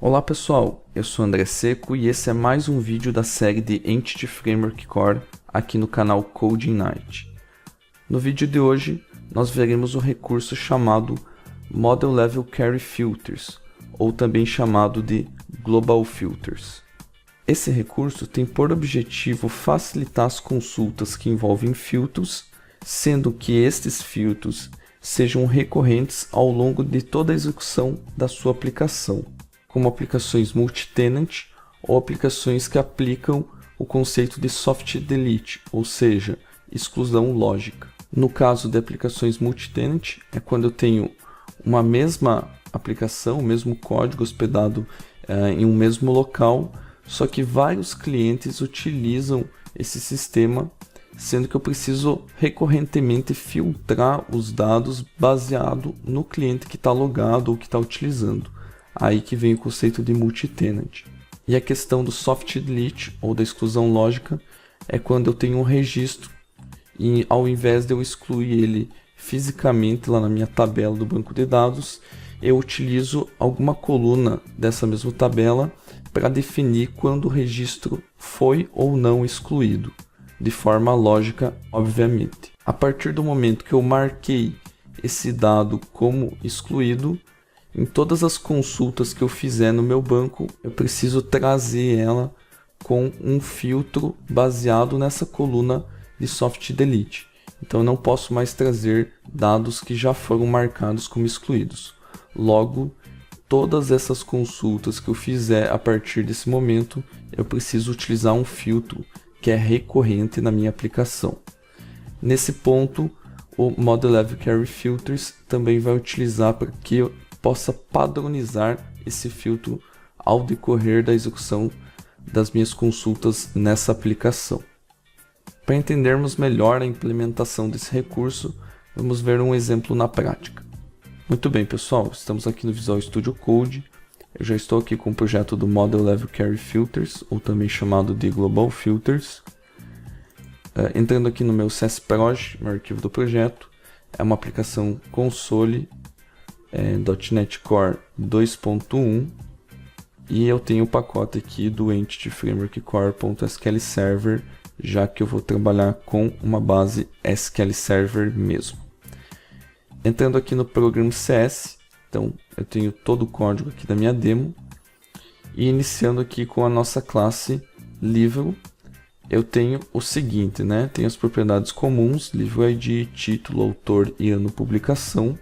Olá pessoal, eu sou André Seco e esse é mais um vídeo da série de Entity Framework Core aqui no canal Coding Night. No vídeo de hoje nós veremos o recurso chamado Model Level Query Filters, ou também chamado de Global Filters. Esse recurso tem por objetivo facilitar as consultas que envolvem filtros, sendo que estes filtros sejam recorrentes ao longo de toda a execução da sua aplicação, como aplicações multi-tenant ou aplicações que aplicam o conceito de soft delete, ou seja, exclusão lógica. No caso de aplicações multi-tenant, é quando eu tenho uma mesma aplicação, o mesmo código hospedado em um mesmo local, só que vários clientes utilizam esse sistema, sendo que eu preciso recorrentemente filtrar os dados baseado no cliente que está logado ou que está utilizando. Aí que vem o conceito de multi-tenant. E a questão do soft delete ou da exclusão lógica é quando eu tenho um registro e ao invés de eu excluir ele fisicamente lá na minha tabela do banco de dados, eu utilizo alguma coluna dessa mesma tabela para definir quando o registro foi ou não excluído, de forma lógica, obviamente. A partir do momento que eu marquei esse dado como excluído, em todas as consultas que eu fizer no meu banco, eu preciso trazer ela com um filtro baseado nessa coluna de soft delete. Então eu não posso mais trazer dados que já foram marcados como excluídos. Logo, todas essas consultas que eu fizer a partir desse momento, eu preciso utilizar um filtro que é recorrente na minha aplicação. Nesse ponto, o Model Level Query Filters também vai utilizar para que eu possa padronizar esse filtro ao decorrer da execução das minhas consultas nessa aplicação. Para entendermos melhor a implementação desse recurso, vamos ver um exemplo na prática. Muito bem pessoal, estamos aqui no Visual Studio Code. Eu já estou aqui com o projeto do Model Level Query Filters, ou também chamado de Global Filters. Entrando aqui no meu CSProj, meu arquivo do projeto, é uma aplicação console .NET Core 2.1 e eu tenho o pacote aqui do Entity Framework Core.SQL Server, já que eu vou trabalhar com uma base SQL Server mesmo. Entrando aqui no Program CS, então eu tenho todo o código aqui da minha demo e iniciando aqui com a nossa classe livro, eu tenho o seguinte, né? Tenho as propriedades comuns, livro ID, título, autor e ano de publicação.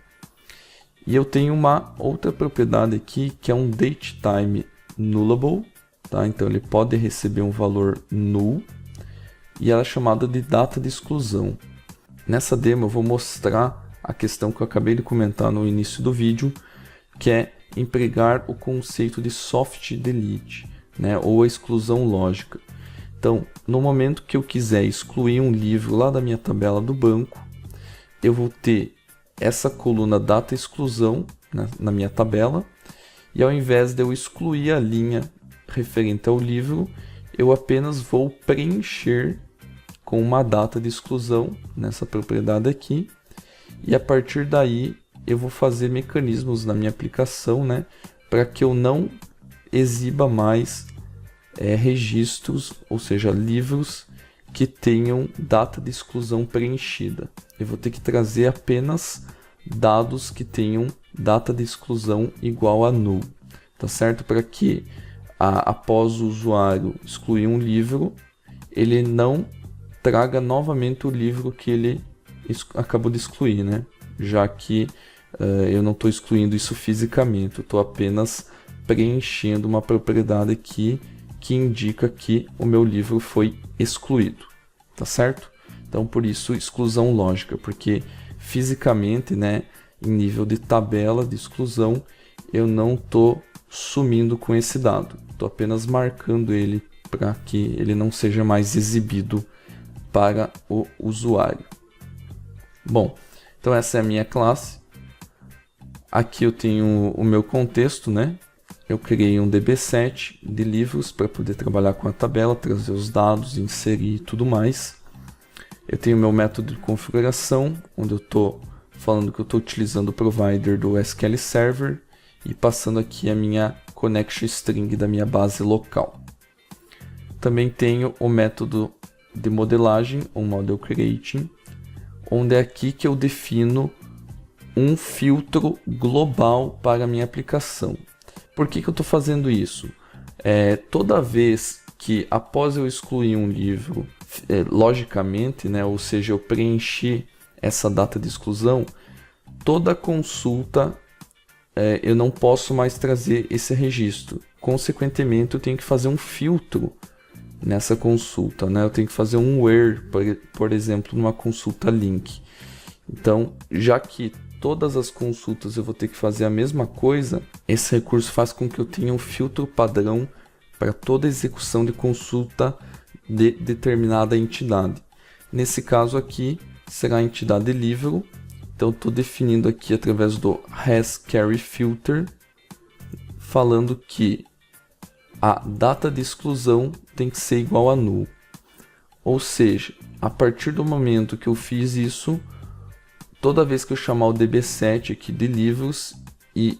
E eu tenho uma outra propriedade aqui que é um datetime nullable, tá? Então ele pode receber um valor null e ela é chamada de data de exclusão. Nessa demo eu vou mostrar a questão que eu acabei de comentar no início do vídeo, que é empregar o conceito de soft delete, né? Ou a exclusão lógica. Então, no momento que eu quiser excluir um livro lá da minha tabela do banco, eu vou ter essa coluna data exclusão, né, na minha tabela, e ao invés de eu excluir a linha referente ao livro, eu apenas vou preencher com uma data de exclusão nessa propriedade aqui, e a partir daí eu vou fazer mecanismos na minha aplicação, né, para que eu não exiba mais registros, ou seja, livros que tenham data de exclusão preenchida. Eu vou ter que trazer apenas dados que tenham data de exclusão igual a null, tá certo? Para que após o usuário excluir um livro, ele não traga novamente o livro que ele acabou de excluir, né? Já que eu não estou excluindo isso fisicamente, eu estou apenas preenchendo uma propriedade aqui que indica que o meu livro foi excluído, tá certo? Então por isso exclusão lógica, porque fisicamente, né, em nível de tabela de exclusão, eu não estou sumindo com esse dado, estou apenas marcando ele para que ele não seja mais exibido para o usuário. Bom, então essa é a minha classe. Aqui eu tenho o meu contexto, né? Eu criei um DB7 de livros para poder trabalhar com a tabela, trazer os dados, inserir e tudo mais. Eu tenho meu método de configuração, onde eu estou falando que eu estou utilizando o provider do SQL Server e passando aqui a minha connection string da minha base local. Também tenho o método de modelagem, o model creating, onde é aqui que eu defino um filtro global para a minha aplicação. Por que eu estou fazendo isso? Toda vez que após eu excluir um livro, logicamente, né, ou seja, eu preencher essa data de exclusão, toda consulta eu não posso mais trazer esse registro. Consequentemente, eu tenho que fazer um filtro nessa consulta, né? Eu tenho que fazer um where, por exemplo, numa consulta link. Então, já que todas as consultas eu vou ter que fazer a mesma coisa, esse recurso faz com que eu tenha um filtro padrão para toda execução de consulta de determinada entidade. Nesse caso aqui, será a entidade livro. Então, estou definindo aqui através do hasCarryFilter, falando que a data de exclusão tem que ser igual a null. Ou seja, a partir do momento que eu fiz isso, toda vez que eu chamar o db set aqui de livros e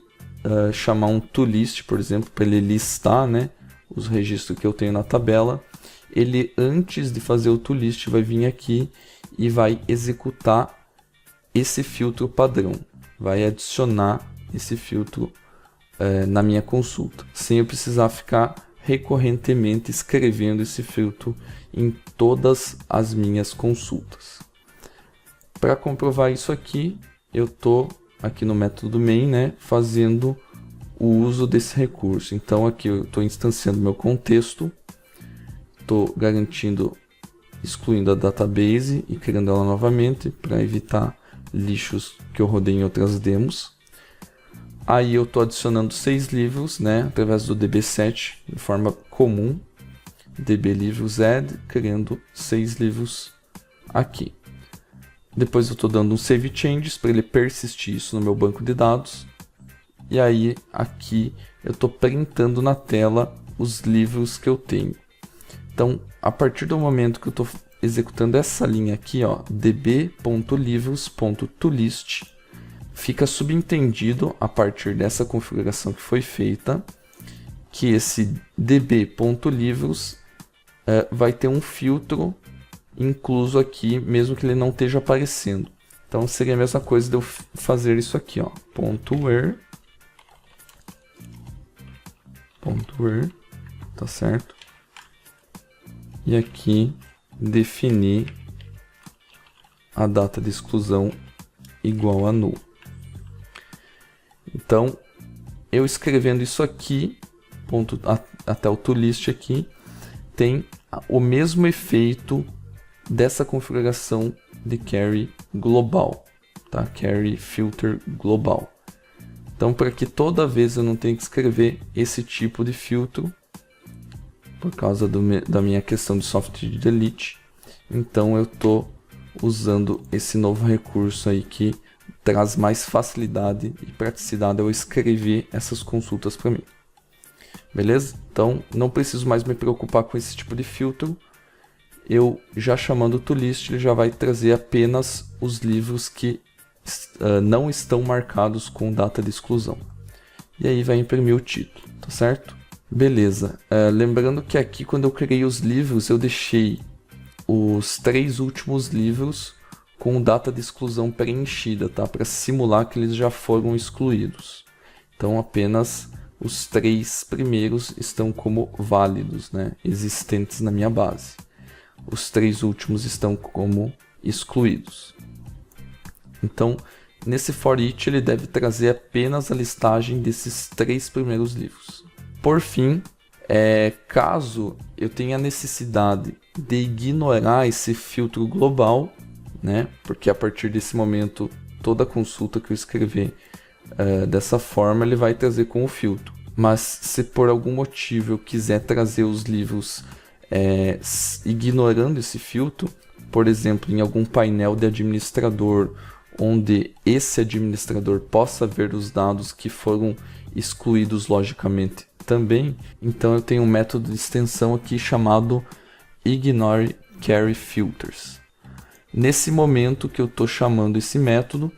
chamar um toList, por exemplo, para ele listar, né, os registros que eu tenho na tabela, ele, antes de fazer o toList, vai vir aqui e vai executar esse filtro padrão, vai adicionar esse filtro na minha consulta, sem eu precisar ficar recorrentemente escrevendo esse filtro em todas as minhas consultas. Para comprovar isso aqui, eu estou aqui no método main, né, fazendo o uso desse recurso. Então aqui eu estou instanciando meu contexto, estou garantindo, excluindo a database e criando ela novamente para evitar lixos que eu rodei em outras demos. Aí eu estou adicionando 6 livros, né, através do db set de forma comum, dblivros add, criando 6 livros aqui. Depois eu estou dando um save changes para ele persistir isso no meu banco de dados. E aí aqui eu estou printando na tela os livros que eu tenho. Então, a partir do momento que eu estou executando essa linha aqui, ó, db.livros.toList, fica subentendido a partir dessa configuração que foi feita, que esse db.livros vai ter um filtro incluso aqui, mesmo que ele não esteja aparecendo. Então seria a mesma coisa de eu fazer isso aqui, ó, .where, tá certo? E aqui definir a data de exclusão igual a null. Então, eu escrevendo isso aqui, até o toList aqui, tem o mesmo efeito dessa configuração de carry global, tá? Carry filter global. Então, para que toda vez eu não tenha que escrever esse tipo de filtro, por causa da minha questão de soft delete, então eu estou usando esse novo recurso aí que traz mais facilidade e praticidade ao escrever essas consultas para mim. Beleza? Então, não preciso mais me preocupar com esse tipo de filtro. Eu já chamando o toList, ele já vai trazer apenas os livros que não estão marcados com data de exclusão. E aí vai imprimir o título, tá certo? Beleza. Lembrando que aqui, quando eu criei os livros, eu deixei os 3 últimos livros com data de exclusão preenchida, tá? Para simular que eles já foram excluídos. Então, apenas os 3 primeiros estão como válidos, né? Existentes na minha base. Os 3 últimos estão como excluídos. Então, nesse for each, ele deve trazer apenas a listagem desses 3 primeiros livros. Por fim, caso eu tenha necessidade de ignorar esse filtro global, né? Porque a partir desse momento, toda consulta que eu escrever dessa forma, ele vai trazer com o filtro. Mas se por algum motivo eu quiser trazer os livros ignorando esse filtro, por exemplo, em algum painel de administrador, onde esse administrador possa ver os dados que foram excluídos logicamente também, então eu tenho um método de extensão aqui chamado ignore carry filters. Nesse momento que eu estou chamando esse método,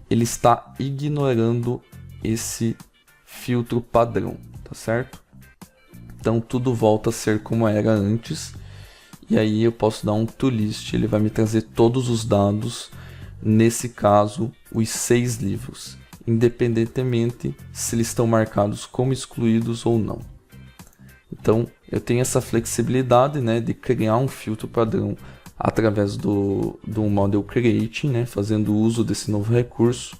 ele está ignorando esse filtro padrão, tá certo? Então tudo volta a ser como era antes. E aí eu posso dar um toList, ele vai me trazer todos os dados, nesse caso, os 6 livros, independentemente se eles estão marcados como excluídos ou não. Então eu tenho essa flexibilidade, né, de criar um filtro padrão através do Model Creating, né, fazendo uso desse novo recurso,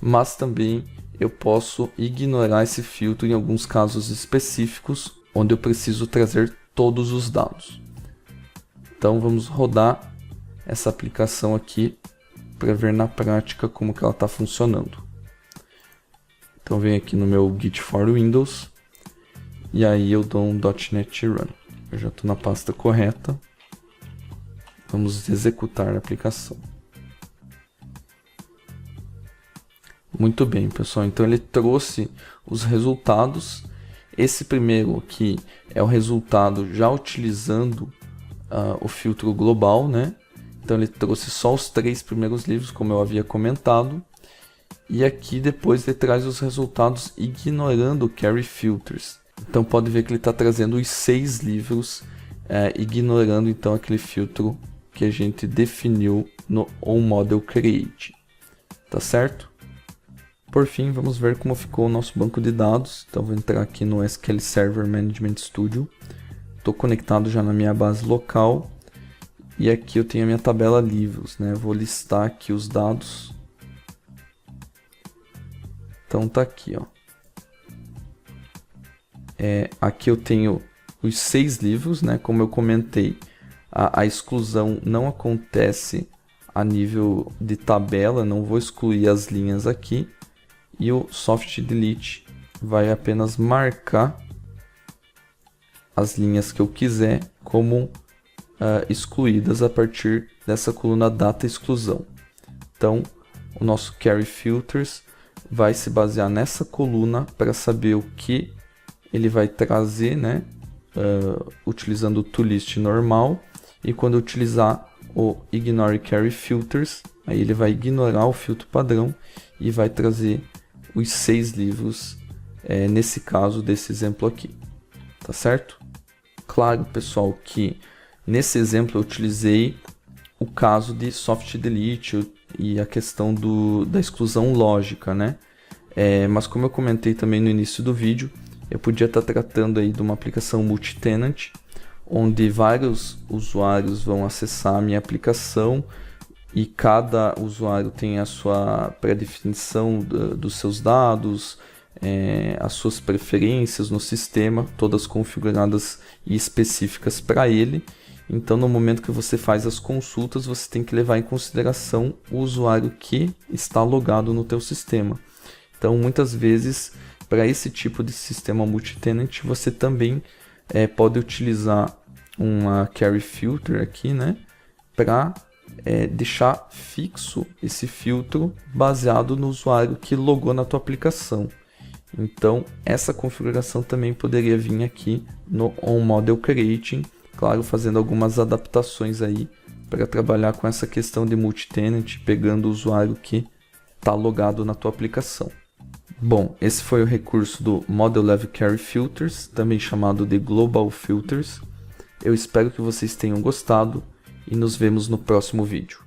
mas também eu posso ignorar esse filtro em alguns casos específicos, onde eu preciso trazer todos os dados. Então vamos rodar essa aplicação aqui para ver na prática como que ela está funcionando. Então venho aqui no meu Git for Windows e aí eu dou um .NET Run. Eu já estou na pasta correta. Vamos executar a aplicação. Muito bem, pessoal. Então ele trouxe os resultados. Esse primeiro aqui é o resultado já utilizando o filtro global, né? Então ele trouxe só os 3 primeiros livros, como eu havia comentado. E aqui depois ele traz os resultados ignorando o Carry Filters. Então pode ver que ele está trazendo os 6 livros, ignorando então aquele filtro que a gente definiu no OnModel Create. Tá certo? Por fim, vamos ver como ficou o nosso banco de dados. Então vou entrar aqui no SQL Server Management Studio. Estou conectado já na minha base local. E aqui eu tenho a minha tabela livros, né? Vou listar aqui os dados. Então tá aqui, ó. Aqui eu tenho os 6 livros, né? Como eu comentei, a exclusão não acontece a nível de tabela, não vou excluir as linhas aqui. E o Soft Delete vai apenas marcar as linhas que eu quiser como excluídas a partir dessa coluna data exclusão. Então, o nosso Carry Filters vai se basear nessa coluna para saber o que ele vai trazer, né? Utilizando o toList normal, e quando eu utilizar o Ignore Carry Filters, aí ele vai ignorar o filtro padrão e vai trazer os 6 livros, nesse caso desse exemplo aqui, tá certo? Claro, pessoal, que nesse exemplo eu utilizei o caso de Soft Delete e a questão da exclusão lógica, né? Mas como eu comentei também no início do vídeo, eu podia estar tratando aí de uma aplicação multi-tenant, onde vários usuários vão acessar a minha aplicação e cada usuário tem a sua pré-definição dos seus dados, as suas preferências no sistema, todas configuradas e específicas para ele. Então, no momento que você faz as consultas, você tem que levar em consideração o usuário que está logado no teu sistema. Então, muitas vezes, para esse tipo de sistema multi-tenant, você também pode utilizar uma Carry Filter aqui, né, para deixar fixo esse filtro baseado no usuário que logou na tua aplicação. Então, essa configuração também poderia vir aqui no OnModel Creating, claro, fazendo algumas adaptações aí para trabalhar com essa questão de multi-tenant, pegando o usuário que está logado na tua aplicação. Bom, esse foi o recurso do Model Level Carry Filters, também chamado de Global Filters. Eu espero que vocês tenham gostado e nos vemos no próximo vídeo.